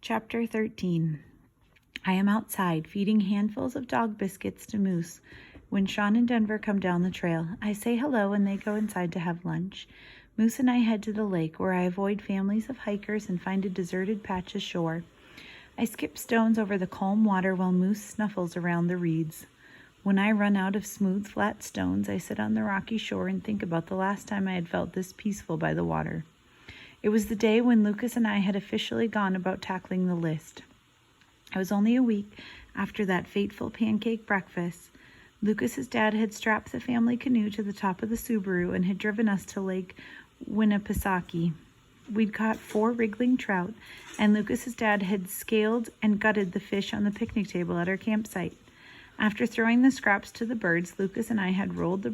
Chapter 13. I am outside, feeding handfuls of dog biscuits to Moose. When Sean and Denver come down the trail, I say hello and they go inside to have lunch. Moose and I head to the lake, where I avoid families of hikers and find a deserted patch ashore. I skip stones over the calm water while Moose snuffles around the reeds. When I run out of smooth, flat stones, I sit on the rocky shore and think about the last time I had felt this peaceful by the water. It was the day when Lucas and I had officially gone about tackling the list. I was only a week after that fateful pancake breakfast. Lucas's dad had strapped the family canoe to the top of the Subaru and had driven us to Lake Winnipesaukee. We'd caught 4 wriggling trout, and Lucas's dad had scaled and gutted the fish on the picnic table at our campsite. After throwing the scraps to the birds, Lucas and I had rolled the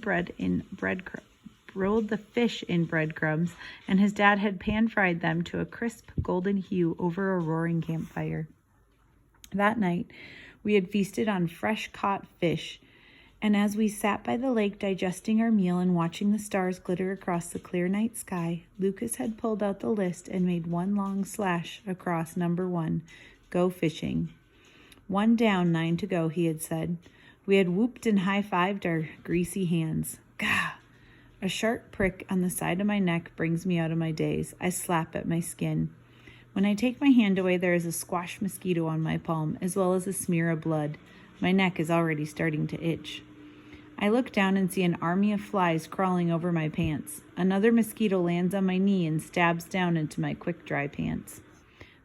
fish in breadcrumbs, and his dad had pan-fried them to a crisp golden hue over a roaring campfire. That night, we had feasted on fresh-caught fish, and as we sat by the lake digesting our meal and watching the stars glitter across the clear night sky, Lucas had pulled out the list and made one long slash across number 1, go fishing. 1 down, 9 to go, he had said. We had whooped and high-fived our greasy hands. Gah! A sharp prick on the side of my neck brings me out of my daze. I slap at my skin. When I take my hand away, there is a squash mosquito on my palm, as well as a smear of blood. My neck is already starting to itch. I look down and see an army of flies crawling over my pants. Another mosquito lands on my knee and stabs down into my quick dry pants.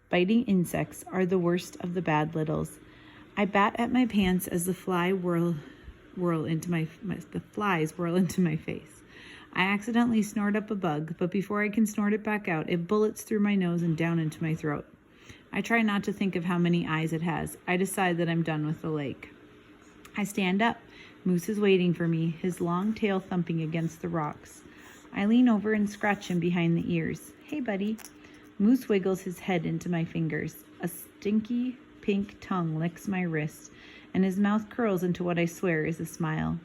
Biting insects are the worst of the bad littles. I bat at my pants as the flies whirl into my face. I accidentally snort up a bug, but before I can snort it back out, it bullets through my nose and down into my throat. I try not to think of how many eyes it has. I decide that I'm done with the lake. I stand up. Moose is waiting for me, his long tail thumping against the rocks. I lean over and scratch him behind the ears. Hey, buddy. Moose wiggles his head into my fingers. A stinky pink tongue licks my wrist, and his mouth curls into what I swear is a smile.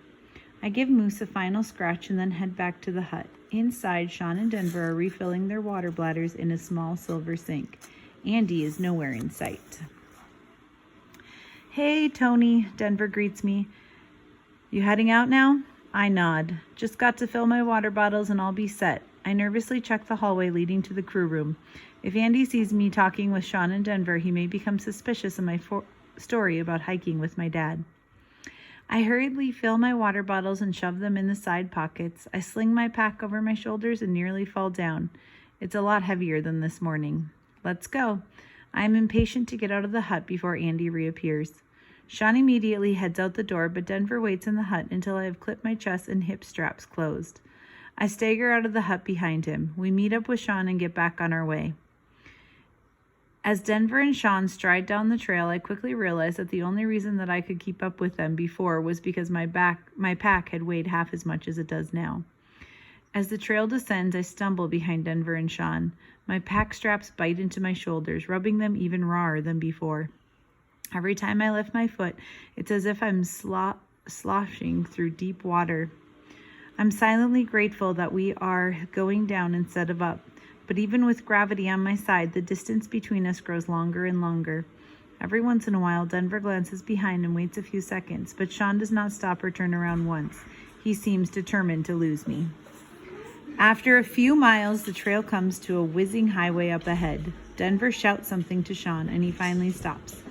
I give Moose a final scratch and then head back to the hut. Inside, Sean and Denver are refilling their water bladders in a small silver sink. Andy is nowhere in sight. Hey, Tony, Denver greets me. You heading out now? I nod. Just got to fill my water bottles and I'll be set. I nervously check the hallway leading to the crew room. If Andy sees me talking with Sean and Denver, he may become suspicious of my story about hiking with my dad. I hurriedly fill my water bottles and shove them in the side pockets. I sling my pack over my shoulders and nearly fall down. It's a lot heavier than this morning. Let's go. I am impatient to get out of the hut before Andy reappears. Sean immediately heads out the door, but Denver waits in the hut until I have clipped my chest and hip straps closed. I stagger out of the hut behind him. We meet up with Sean and get back on our way. As Denver and Sean stride down the trail, I quickly realize that the only reason that I could keep up with them before was because my pack had weighed half as much as it does now. As the trail descends, I stumble behind Denver and Sean. My pack straps bite into my shoulders, rubbing them even rawer than before. Every time I lift my foot, it's as if I'm sloshing through deep water. I'm silently grateful that we are going down instead of up. But even with gravity on my side, the distance between us grows longer and longer. Every once in a while, Denver glances behind and waits a few seconds, but Sean does not stop or turn around once. He seems determined to lose me. After a few miles, the trail comes to a whizzing highway up ahead. Denver shouts something to Sean, and he finally stops.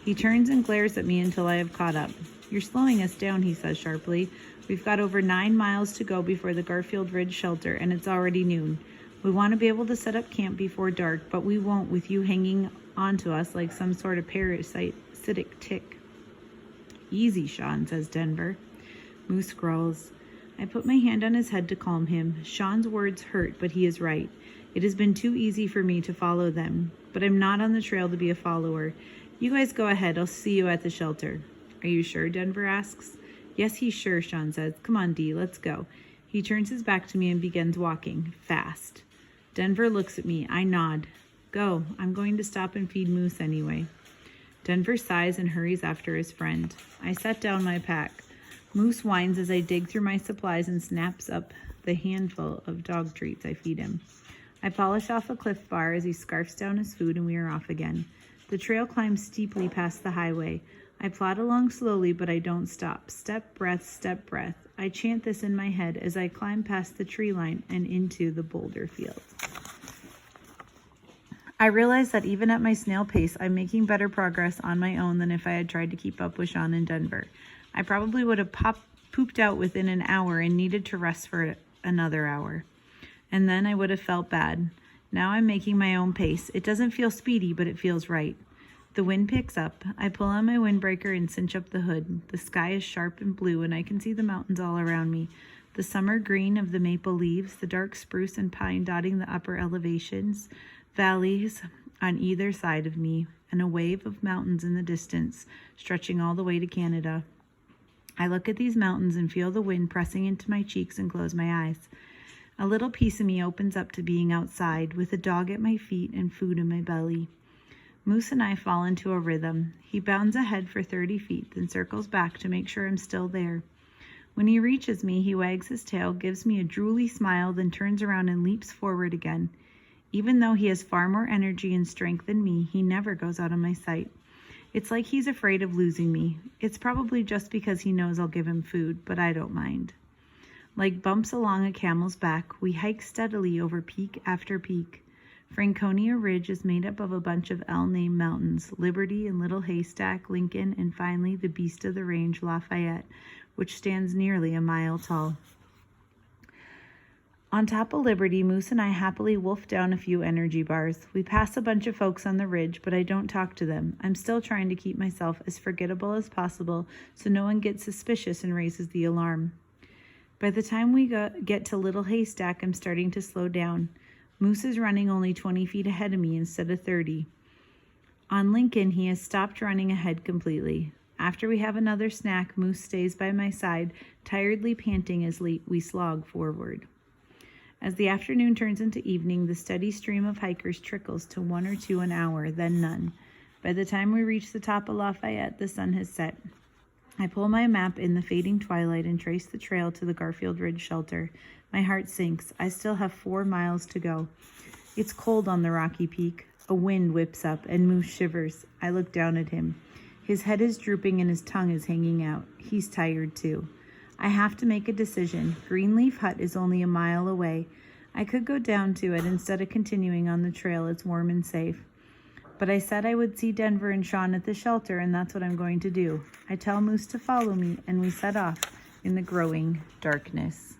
He turns and glares at me until I have caught up. You're slowing us down, he says sharply. We've got over 9 miles to go before the Garfield Ridge shelter, and it's already noon. We want to be able to set up camp before dark, but we won't with you hanging onto us like some sort of parasitic tick. Easy, Sean, says Denver. Moose growls. I put my hand on his head to calm him. Sean's words hurt, but he is right. It has been too easy for me to follow them, but I'm not on the trail to be a follower. You guys go ahead. I'll see you at the shelter. Are you sure? Denver asks. Yes, he's sure, Sean says. Come on, Dee, let's go. He turns his back to me and begins walking, fast. Denver looks at me. I nod. Go. I'm going to stop and feed Moose anyway. Denver sighs and hurries after his friend. I set down my pack. Moose whines as I dig through my supplies and snaps up the handful of dog treats I feed him. I polish off a Cliff Bar as he scarfs down his food and we are off again. The trail climbs steeply past the highway. I plod along slowly, but I don't stop. Step, breath, step, breath. I chant this in my head as I climb past the tree line and into the boulder field. I realize that even at my snail pace, I'm making better progress on my own than if I had tried to keep up with Sean in Denver. I probably would have pooped out within an hour and needed to rest for another hour. And then I would have felt bad. Now I'm making my own pace. It doesn't feel speedy, but it feels right. The wind picks up. I pull on my windbreaker and cinch up the hood. The sky is sharp and blue, and I can see the mountains all around me. The summer green of the maple leaves, the dark spruce and pine dotting the upper elevations, valleys on either side of me, and a wave of mountains in the distance, stretching all the way to Canada. I look at these mountains and feel the wind pressing into my cheeks and close my eyes. A little piece of me opens up to being outside, with a dog at my feet and food in my belly. Moose and I fall into a rhythm. He bounds ahead for 30 feet, then circles back to make sure I'm still there. When he reaches me, he wags his tail, gives me a drooly smile, then turns around and leaps forward again. Even though he has far more energy and strength than me, he never goes out of my sight. It's like he's afraid of losing me. It's probably just because he knows I'll give him food, but I don't mind. Like bumps along a camel's back, we hike steadily over peak after peak. Franconia Ridge is made up of a bunch of L-named mountains, Liberty and Little Haystack, Lincoln, and finally the beast of the range, Lafayette, which stands nearly a mile tall. On top of Liberty, Moose and I happily wolf down a few energy bars. We pass a bunch of folks on the ridge, but I don't talk to them. I'm still trying to keep myself as forgettable as possible so no one gets suspicious and raises the alarm. By the time we get to Little Haystack, I'm starting to slow down. Moose is running only 20 feet ahead of me instead of 30. On Lincoln, he has stopped running ahead completely. After we have another snack, Moose stays by my side, tiredly panting as we slog forward. As the afternoon turns into evening, the steady stream of hikers trickles to 1 or 2 an hour, then none. By the time we reach the top of Lafayette, the sun has set. I pull my map in the fading twilight and trace the trail to the Garfield Ridge shelter. My heart sinks. I still have 4 miles to go. It's cold on the rocky peak. A wind whips up and Moose shivers. I look down at him. His head is drooping and his tongue is hanging out. He's tired too. I have to make a decision. Greenleaf Hut is only a mile away. I could go down to it instead of continuing on the trail. It's warm and safe. But I said I would see Denver and Sean at the shelter, and that's what I'm going to do. I tell Moose to follow me, and we set off in the growing darkness.